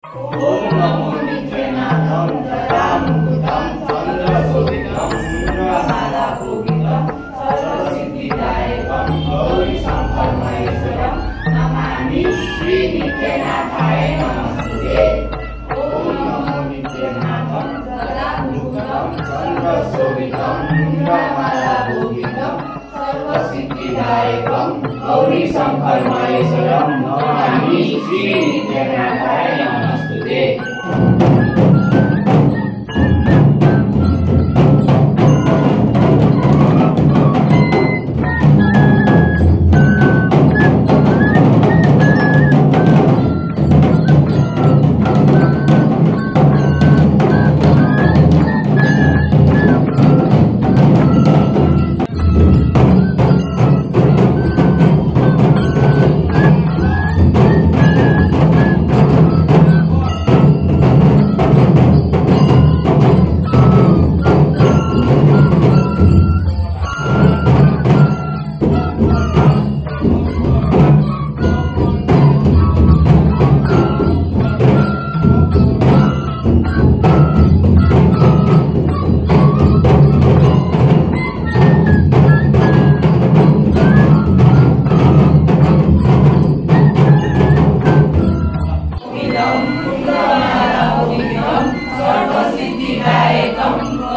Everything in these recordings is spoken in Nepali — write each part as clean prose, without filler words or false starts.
ओम नमो नित्यनाथं सदामुकुतं चन्द्रशोभितं चन्द्रमालाभूषितं सर्वसिद्धिदायकं गौरीशङ्कर महेश्वरं नमामि श्रीनित्यनाथाय नमस्ते। ओम नमो नित्यनाथं सदामुकुतं चन्द्रशोभितं चन्द्रमालाभूषितं सर्वसिद्धिदायकं गौरीशङ्कर महेश्वरं नमामि श्रीनित्यनाथाय नमस्ते।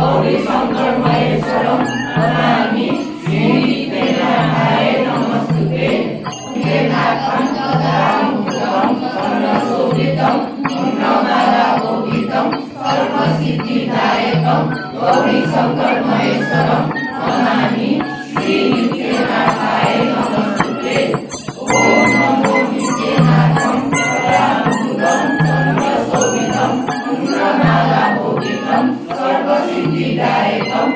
गौरीशङ्कर महेश्वरं नमामि श्रीनित्यनाथाय नमस्ते। नित्यनाथं सदामुकुतं चन्द्रशोभितं चन्द्रमालाभूषितं सर्वसिद्धिदायकं गौरीशङ्कर महेश्वरं नमामि श्रीनित्यनाथाय नमस्ते। ओम नमो नित्यनाथं सदामुकुतं चन्द्रशोभितं चन्द्रमालाभूषितं सर्वसिद्धिदायकं